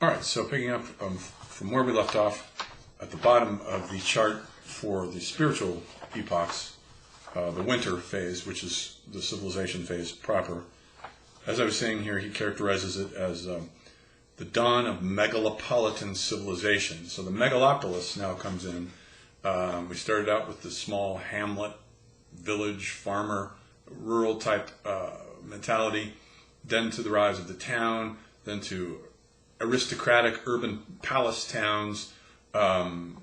All right, so picking up from where we left off at the bottom of the chart for the spiritual epochs, the winter phase, which is the civilization phase proper. As I was saying here, he characterizes it as the dawn of megalopolitan civilization. So the megalopolis now comes in. We started out with the small hamlet, village, farmer, rural type mentality, then to the rise of the town, then to aristocratic urban palace towns, and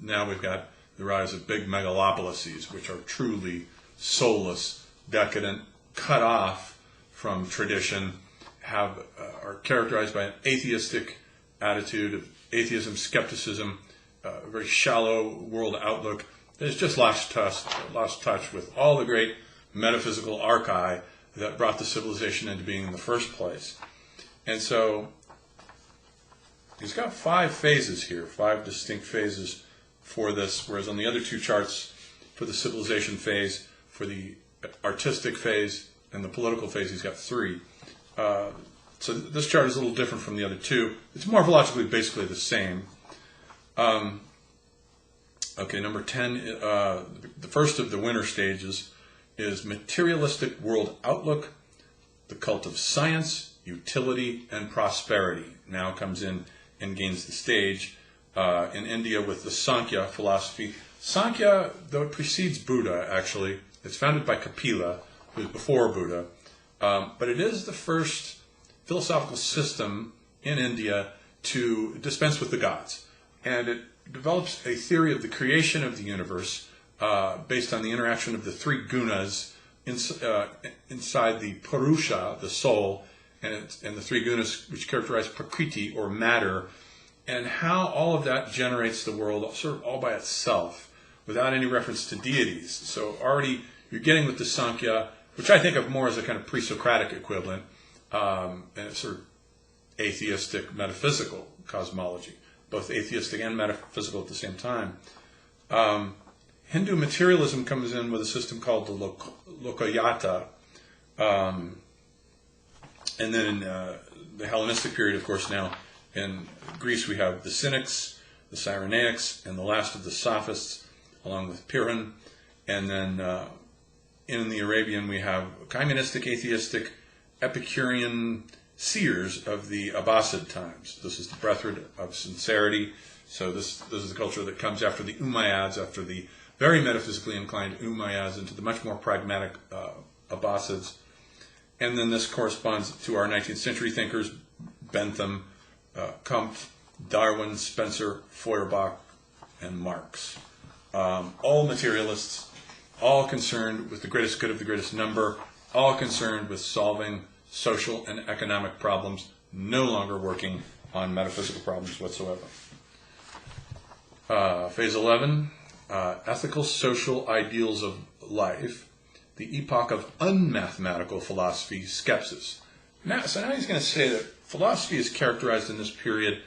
now we've got the rise of big megalopolises, which are truly soulless, decadent, cut off from tradition, are characterized by an atheistic attitude of atheism, skepticism, a very shallow world outlook. It's just lost touch with all the great metaphysical archi that brought the civilization into being in the first place. And so he's got 5 phases here, 5 distinct phases for this, whereas on the other 2 charts, for the civilization phase, for the artistic phase, and the political phase, he's got 3. So this chart is a little different from the other 2. It's morphologically basically the same. Okay, number 10, the first of the winter stages is materialistic world outlook, the cult of science, utility, and prosperity. Now comes in and gains the stage in India with the Sankhya philosophy. Sankhya, though it precedes Buddha, actually, it's founded by Kapila, who was before Buddha, but it is the first philosophical system in India to dispense with the gods. And it develops a theory of the creation of the universe based on the interaction of the 3 gunas inside the Purusha, the soul, and the 3 gunas which characterize Prakriti, or matter, and how all of that generates the world sort of all by itself, without any reference to deities. So already you're getting with the Sankhya, which I think of more as a kind of pre-Socratic equivalent, and it's sort of atheistic, metaphysical cosmology, both atheistic and metaphysical at the same time. Hindu materialism comes in with a system called the Lokayata, and then in the Hellenistic period, of course, now in Greece we have the Cynics, the Cyrenaics, and the last of the Sophists, along with Pyrrhon. And then in the Arabian we have communistic, atheistic, Epicurean seers of the Abbasid times. This is the Brethred of sincerity. So this is the culture that comes after the Umayyads, after the very metaphysically inclined Umayyads, into the much more pragmatic Abbasids. And then this corresponds to our 19th century thinkers, Bentham, Kampf, Darwin, Spencer, Feuerbach, and Marx. All materialists, all concerned with the greatest good of the greatest number, all concerned with solving social and economic problems, no longer working on metaphysical problems whatsoever. Phase 11, ethical social ideals of life, the epoch of unmathematical philosophy, skepsis. So now he's going to say that philosophy is characterized in this period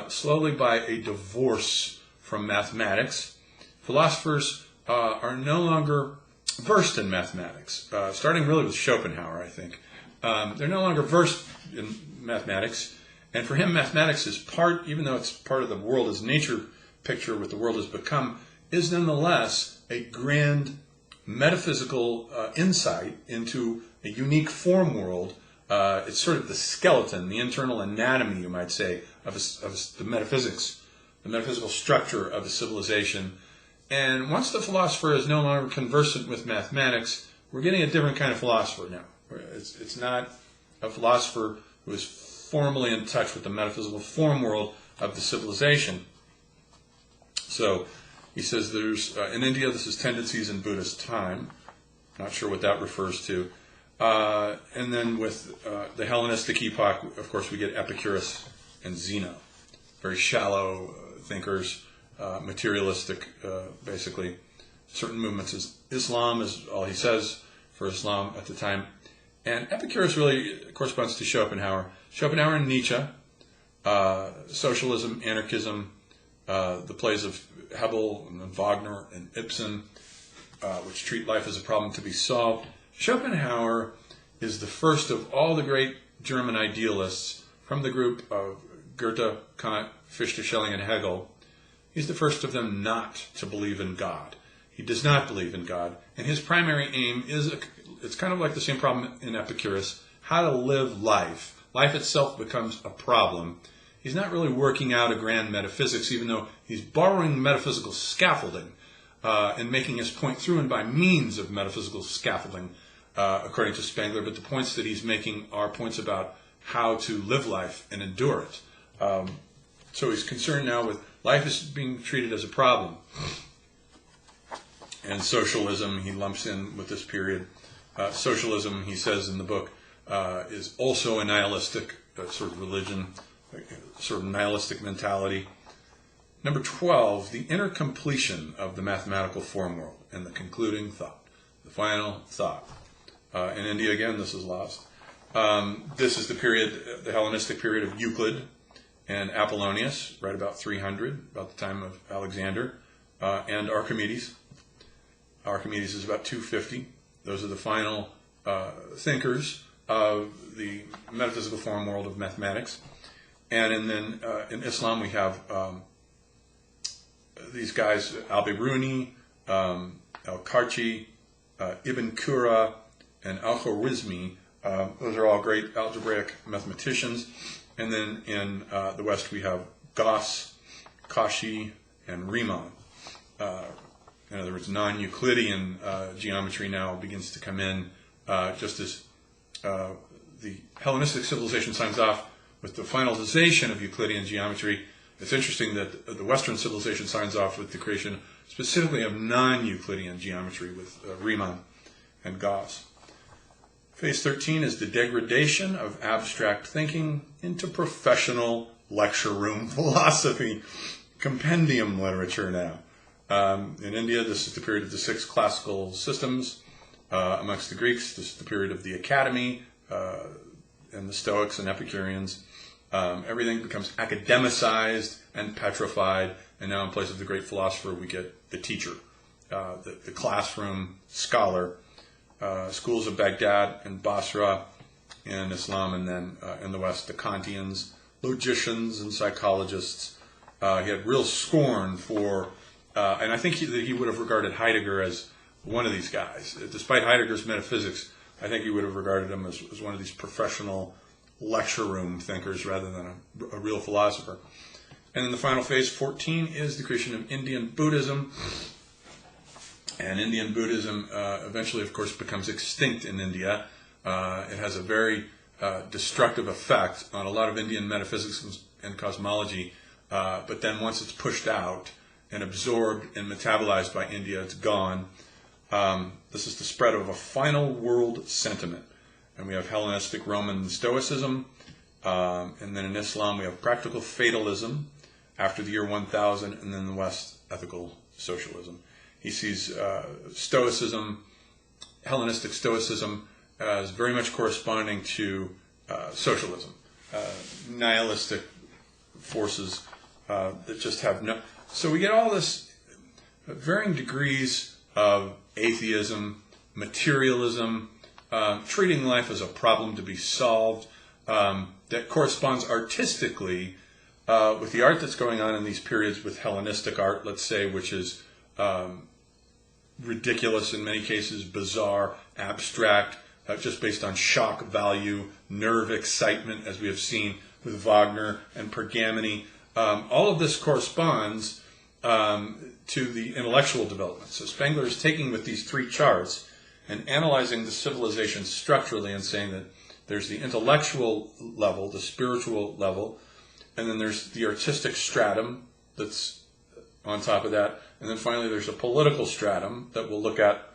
slowly by a divorce from mathematics. Philosophers are no longer versed in mathematics, starting really with Schopenhauer, I think. They're no longer versed in mathematics, and for him mathematics is part, even though it's part of the world as nature picture, what the world has become, is nonetheless a grand metaphysical insight into a unique form world. It's sort of the skeleton, the internal anatomy, you might say, of the metaphysics, the metaphysical structure of a civilization. And once the philosopher is no longer conversant with mathematics, we're getting a different kind of philosopher now. It's not a philosopher who is formally in touch with the metaphysical form world of the civilization. So he says there's, in India, this is tendencies in Buddhist time. Not sure what that refers to. And then with the Hellenistic epoch, of course, we get Epicurus and Zeno. Very shallow thinkers, materialistic, basically. Certain movements is Islam is all he says for Islam at the time. And Epicurus really corresponds to Schopenhauer. Schopenhauer and Nietzsche, socialism, anarchism, the plays of Hebel and Wagner and Ibsen, which treat life as a problem to be solved. Schopenhauer is the first of all the great German idealists from the group of Goethe, Kant, Fichte, Schelling, and Hegel. He's the first of them not to believe in God. He does not believe in God, and his primary aim is, it's kind of like the same problem in Epicurus, how to live life. Life itself becomes a problem. He's not really working out a grand metaphysics, even though he's borrowing metaphysical scaffolding and making his point through and by means of metaphysical scaffolding, according to Spengler. But the points that he's making are points about how to live life and endure it. So he's concerned now with life is being treated as a problem. And socialism, he lumps in with this period. Socialism, he says in the book, is also a nihilistic sort of religion, sort of nihilistic mentality. Number 12, the inner completion of the mathematical form world and the concluding thought, the final thought. In India, again, this is lost. This is the period, the Hellenistic period of Euclid and Apollonius, right about 300, about the time of Alexander, and Archimedes. Archimedes is about 250. Those are the final thinkers of the metaphysical form world of mathematics. And then in Islam we have these guys, Al-Biruni, Al-Karchi, Ibn Qura, and Al-Khwarizmi. Those are all great algebraic mathematicians. And then in the West we have Gauss, Cauchy, and Riemann. In other words, non-Euclidean geometry now begins to come in, just as the Hellenistic civilization signs off with the finalization of Euclidean geometry. It's interesting that the Western civilization signs off with the creation specifically of non-Euclidean geometry with Riemann and Gauss. Phase 13 is the degradation of abstract thinking into professional lecture room philosophy, compendium literature now. In India, this is the period of the 6 classical systems. Amongst the Greeks, this is the period of the academy and the Stoics and Epicureans. Everything becomes academicized and petrified, and now in place of the great philosopher, we get the teacher, the classroom scholar. Schools of Baghdad and Basra in Islam, and then in the West, the Kantians, logicians, and psychologists. He had real scorn for, and I think he would have regarded Heidegger as one of these guys. Despite Heidegger's metaphysics, I think he would have regarded him as one of these professional lecture room thinkers rather than a real philosopher. And then the final phase, 14, is the creation of Indian Buddhism. And Indian Buddhism eventually, of course, becomes extinct in India. It has a very destructive effect on a lot of Indian metaphysics and cosmology. But then once it's pushed out and absorbed and metabolized by India, it's gone. This is the spread of a final world sentiment. And we have Hellenistic Roman Stoicism. And then in Islam, we have practical fatalism after the year 1000. And then in the West, ethical socialism. He sees Stoicism, Hellenistic Stoicism, as very much corresponding to socialism, nihilistic forces that just have no... So we get all this varying degrees of atheism, materialism, treating life as a problem to be solved, that corresponds artistically with the art that's going on in these periods with Hellenistic art, let's say, which is ridiculous in many cases, bizarre, abstract, just based on shock value, nerve excitement, as we have seen with Wagner and Pergamony. All of this corresponds to the intellectual development. So Spengler is taking with these 3 charts and analyzing the civilization structurally and saying that there's the intellectual level, the spiritual level, and then there's the artistic stratum that's on top of that. And then finally there's a political stratum that we'll look at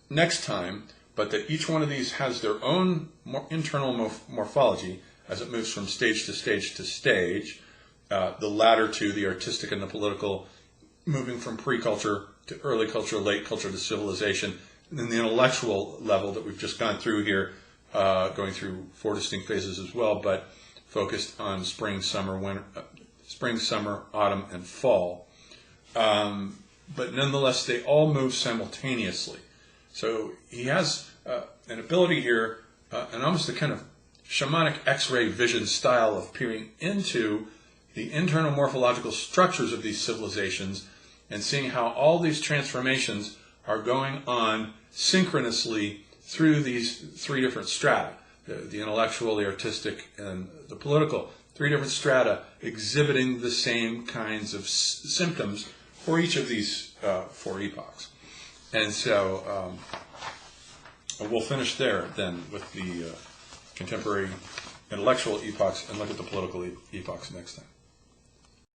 next time, but that each one of these has their own internal morphology as it moves from stage to stage to stage. The latter two, the artistic and the political, moving from pre-culture to early culture, late culture to civilization. And then the intellectual level that we've just gone through here, going through 4 distinct phases as well, but focused on spring, summer, winter, spring, summer, autumn, and fall. But nonetheless, they all move simultaneously. So he has an ability here, and almost a kind of shamanic X-ray vision style of peering into the internal morphological structures of these civilizations and seeing how all these transformations are going on synchronously through these three different strata, the intellectual, the artistic, and the political. Three different strata exhibiting the same kinds of symptoms for each of these four epochs. And so we'll finish there then with the contemporary intellectual epochs and look at the political epochs next time.